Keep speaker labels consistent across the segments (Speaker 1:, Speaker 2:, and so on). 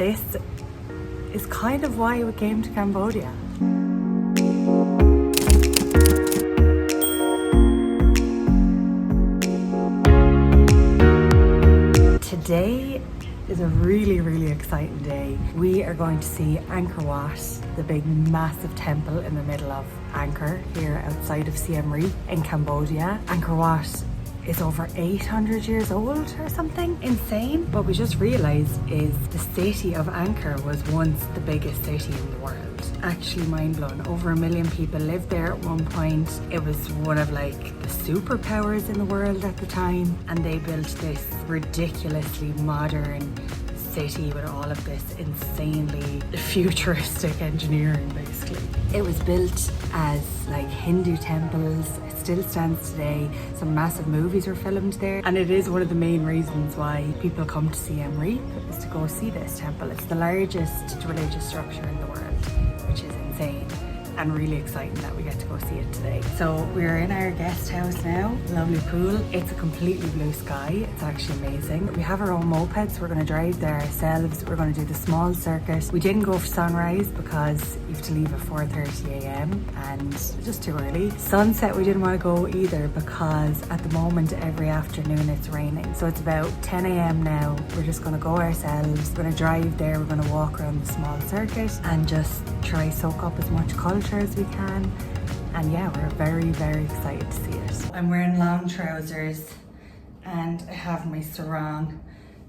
Speaker 1: this is kind of why we came to Cambodia. Today is a really exciting day. We are going to see Angkor Wat, the big massive temple in the middle of Angkor, here outside of Siem Reap in Cambodia. Angkor Wat is over 800 years old or something insane. What we just realized is the city of Angkor was once the biggest city in the world. Actually mind-blowing. Over 1 million people lived there at one point. It was one of like the superpowers in the world at the time, and they built this ridiculously modern city with all of this insanely futuristic engineering basically. It was built as like Hindu temples. It still stands today. Some massive movies were filmed there, and it is one of the main reasons why people come to Siem Reap is to go see this temple. It's the largest religious structure in the world, which is insane and really exciting that we get to go see it today. So we're in our guest house now, lovely pool. It's a completely blue sky. It's actually amazing. We have our own moped, so we're going to drive there ourselves. We're going to do the small circuit. We didn't go for sunrise because you have to leave at 4:30 a.m. and it's just too early. Sunset we didn't want to go either because at the moment every afternoon it's raining. So it's about 10 a.m. now. We're just going to go ourselves. We're going to drive there. We're going to walk around the small circuit and just try soak up as much culture as we can. And yeah, we're very excited to see it. I'm wearing long trousers and I have my sarong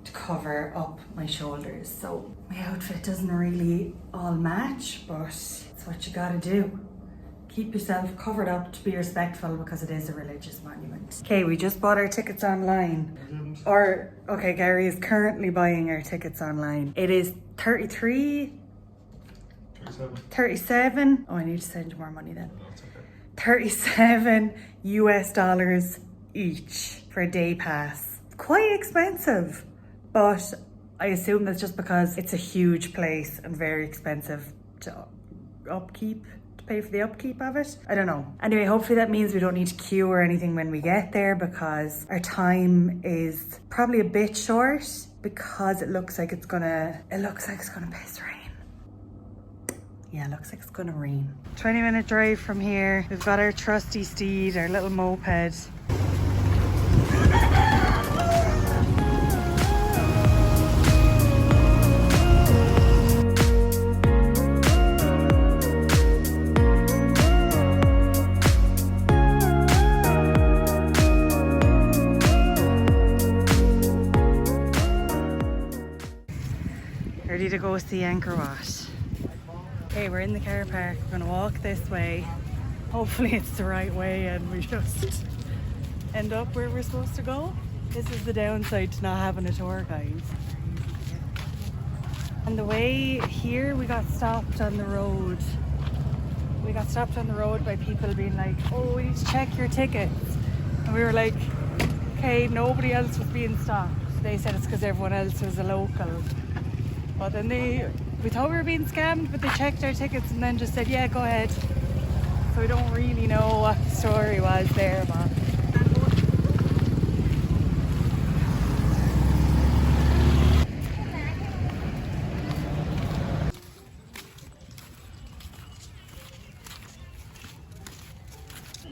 Speaker 1: to cover up my shoulders. So my outfit doesn't really all match, but it's what you gotta do. Keep yourself covered up to be respectful because it is a religious monument. Okay, we just bought our tickets online. Okay, Gary is currently buying our tickets online. It is 37. Oh, I need to send you more money then.
Speaker 2: No, it's okay.
Speaker 1: 37 US dollars each for a day pass. Quite expensive, but I assume that's just because it's a huge place and very expensive to pay for the upkeep of it. I don't know. Anyway, hopefully that means we don't need to queue or anything when we get there, because our time is probably a bit short because it looks like it's gonna piss rain. Yeah, looks like it's gonna rain. 20-minute drive from here. We've got our trusty steed, our little moped. Ready to go see Angkor Wat. Okay, we're in the car park. We're gonna walk this way. Hopefully it's the right way and we just end up where we're supposed to go. This is the downside to not having a tour guide. On the way here, we got stopped on the road. We got stopped on the road by people being like, oh, we need to check your tickets. And we were like, okay, nobody else was being stopped. They said it's because everyone else was a local. But then we thought we were being scammed, but they checked our tickets and then just said, yeah, go ahead. So we don't really know what the story was there, but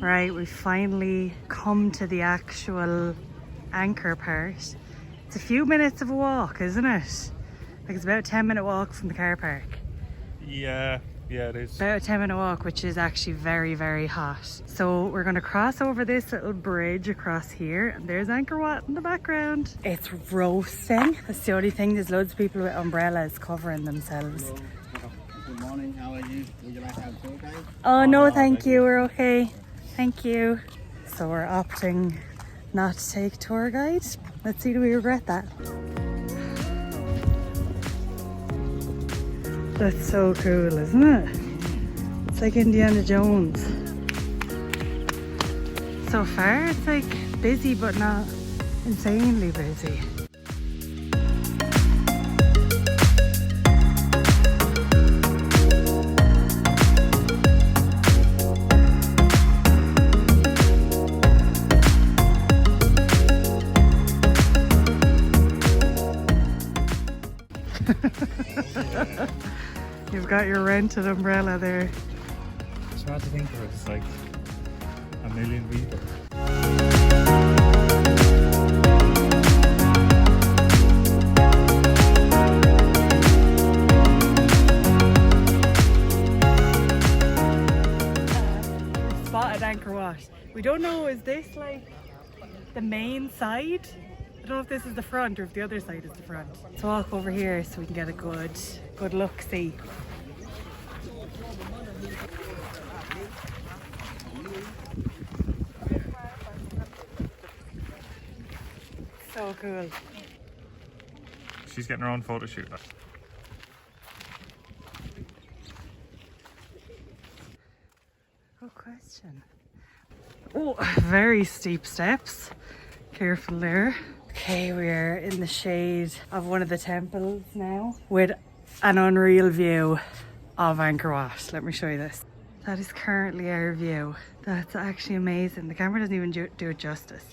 Speaker 1: right, we finally come to the actual Angkor part. It's a few minutes of a walk, isn't it? Like it's about a 10-minute walk from the car park.
Speaker 2: Yeah, it is.
Speaker 1: About a 10-minute walk, which is actually very hot. So we're going to cross over this little bridge across here, and there's Angkor Wat in the background. It's roasting. That's the only thing. There's loads of people with umbrellas covering themselves.
Speaker 3: Hello. Good morning, how are you? Would you like to have a tour guide?
Speaker 1: Oh no, thank you. We're okay. Thank you. So we're opting not to take a tour guide. Let's see, do we regret that? That's so cool, isn't it? It's like Indiana Jones. So far, it's like busy, but not insanely busy. You've got your rented umbrella there.
Speaker 2: It's hard to think of it. It's like a million people.
Speaker 1: Spotted Angkor Wat. We don't know, is this like the main side? I don't know if this is the front or if the other side is the front. Let's walk over here so we can get a good look see. So cool.
Speaker 2: She's getting her own photo shoot.
Speaker 1: Good question. Oh, very steep steps. Careful there. Okay, we're in the shade of one of the temples now with an unreal view of Angkor Wat. Let me show you this. That is currently our view. That's actually amazing. The camera doesn't even do it justice.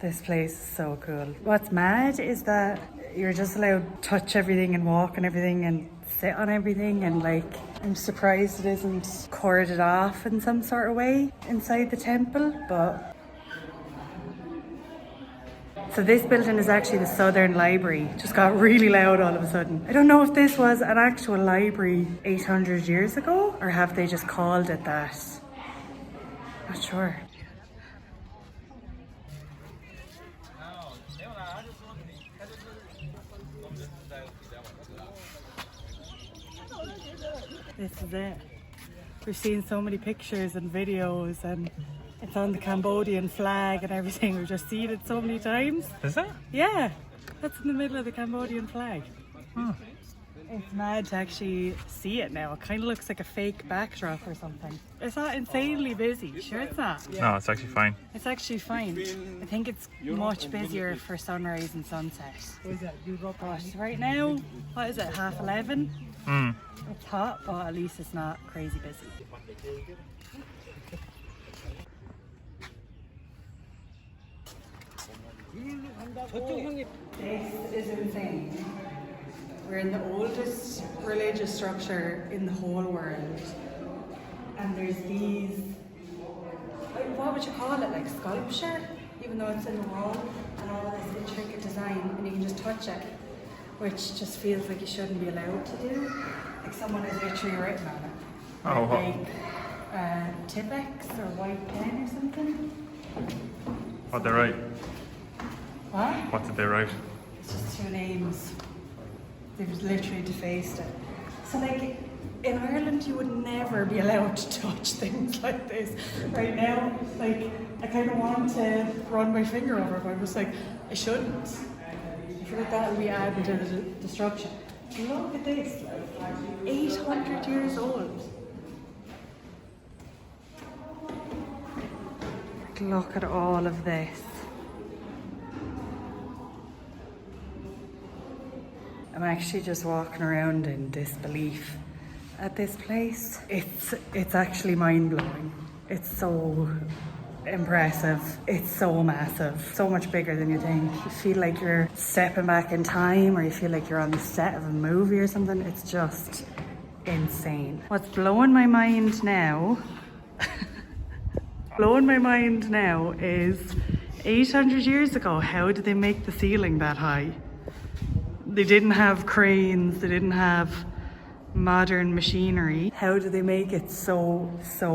Speaker 1: This place is so cool. What's mad is that you're just allowed to touch everything and walk and everything and sit on everything, and like, I'm surprised it isn't corded off in some sort of way inside the temple. But so this building is actually the Southern Library. Just got really loud all of a sudden. I don't know if this was an actual library 800 years ago or have they just called it that. Not sure. This is it. We've seen so many pictures and videos, and it's on the Cambodian flag and everything. We've just seen it so many times.
Speaker 2: Is that?
Speaker 1: Yeah, that's in the middle of the Cambodian flag.
Speaker 2: Huh.
Speaker 1: It's mad to actually see it now. It kind of looks like a fake backdrop or something. It's not insanely busy. Sure it's not.
Speaker 2: No, it's actually fine.
Speaker 1: It's actually fine. I think it's much busier for sunrise and sunset. But right now, what is it, 11:30? It's hot, but at least it's not crazy busy. This is insane. We're in the oldest religious structure in the whole world. And there's these, what would you call it, like sculpture? Even though it's in the wall, and all this intricate design, and you can just touch it, which just feels like you shouldn't be allowed to do. Like someone has literally written on it.
Speaker 2: Oh,
Speaker 1: Like Tipex or white pen or something.
Speaker 2: What they write?
Speaker 1: What?
Speaker 2: What did they write?
Speaker 1: It's just two names. They've literally defaced it. So like, in Ireland you would never be allowed to touch things like this. Right now, like, I kind of want to run my finger over it, but I'm just like, I shouldn't. I feel like that would be adding to the destruction. Look at this, like 800 years old. Look at all of this. I'm actually just walking around in disbelief at this place. It's actually mind-blowing. It's so impressive. It's so massive, so much bigger than you think. You feel like you're stepping back in time, or you feel like you're on the set of a movie or something. It's just insane. What's blowing my mind now is 800 years ago, how did they make the ceiling that high? They didn't have cranes, they didn't have modern machinery. How do they make it so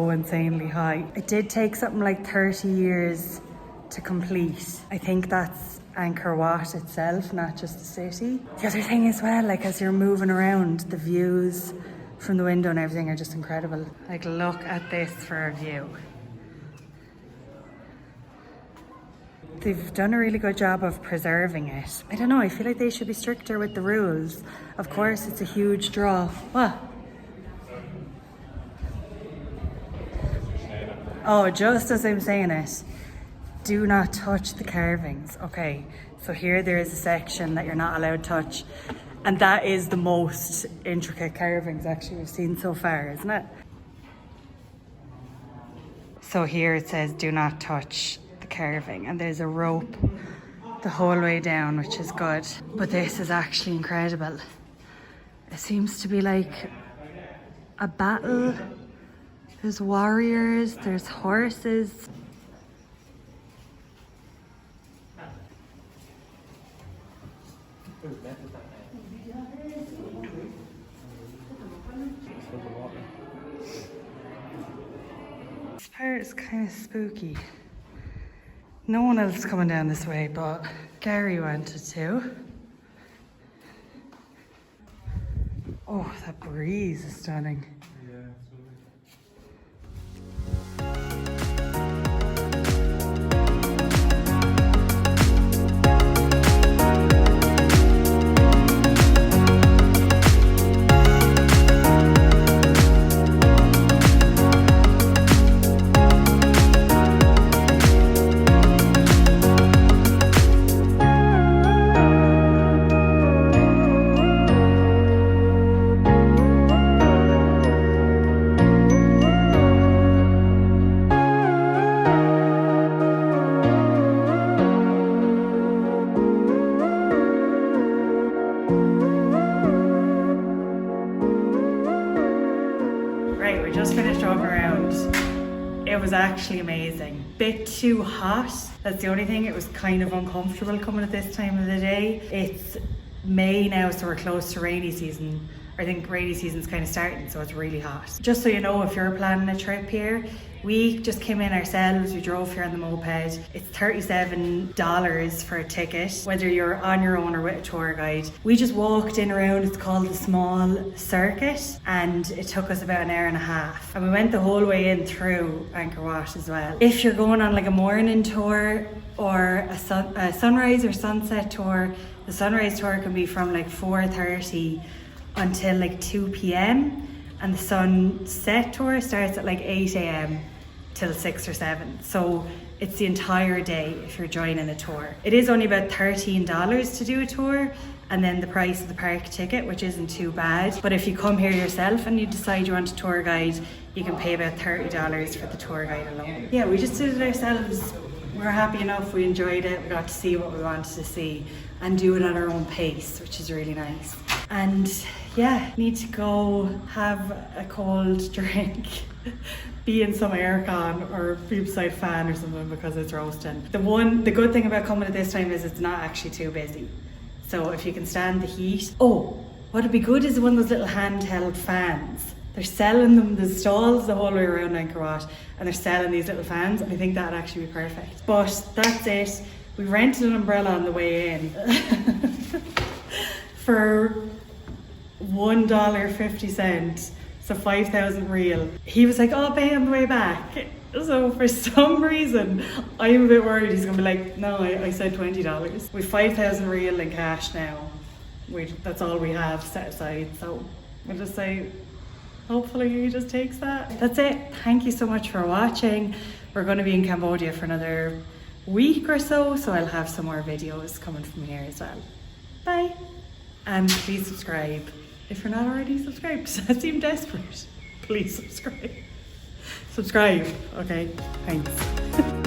Speaker 1: insanely high? It did take something like 30 years to complete. I think that's Angkor Wat itself, not just the city. The other thing as well, like as you're moving around, the views from the window and everything are just incredible. Like, look at this for a view. They've done a really good job of preserving it. I don't know, I feel like they should be stricter with the rules. Of course, it's a huge draw. What? Oh, just as I'm saying it, do not touch the carvings. Okay, so here there is a section that you're not allowed to touch, and that is the most intricate carvings actually we've seen so far, isn't it? So here it says do not touch the carving, and there's a rope the whole way down, which is good. But this is actually incredible. It seems to be like a battle. There's warriors, there's horses. This part is kind of spooky. No one else is coming down this way, but Gary wanted to. Oh, that breeze is stunning. Right, we just finished driving around. It was actually amazing. Bit too hot. That's the only thing. It was kind of uncomfortable coming at this time of the day. It's May now, so we're close to rainy season. I think rainy season's kind of starting, so it's really hot. Just so you know, if you're planning a trip here, we just came in ourselves. We drove here on the moped. It's $37 for a ticket, whether you're on your own or with a tour guide. We just walked in around, it's called the Small Circuit, and it took us about an hour and a half. And we went the whole way in through Angkor Wat as well. If you're going on like a morning tour or a sunrise or sunset tour, the sunrise tour can be from like 4:30 until like 2 p.m. and the sunset tour starts at like 8 a.m. till 6 or 7. So it's the entire day if you're joining a tour. It is only about $13 to do a tour, and then the price of the park ticket, which isn't too bad. But if you come here yourself and you decide you want a tour guide, you can pay about $30 for the tour guide alone. Yeah, we just did it ourselves. We were happy enough, we enjoyed it, we got to see what we wanted to see and do it at our own pace, which is really nice. And yeah, need to go have a cold drink, be in some aircon or be beside a fan or something because it's roasting. The good thing about coming at this time is it's not actually too busy. So if you can stand the heat. Oh, what'd be good is one of those little handheld fans. They're selling them, the stalls the whole way around Angkor Wat, and they're selling these little fans, and I think that'd actually be perfect. But that's it. We rented an umbrella on the way in for $1.50, so 5,000 real. He was like, oh, I'll pay on the way back. So for some reason, I'm a bit worried he's gonna be like, no, I said $20. We've 5,000 real in cash now. That's all we have set aside, so we'll just say, hopefully he just takes that. That's it. Thank you so much for watching. We're going to be in Cambodia for another week or so I'll have some more videos coming from here as well. Bye. And please subscribe if you're not already subscribed. I seem desperate. Please subscribe. Subscribe. Okay, thanks.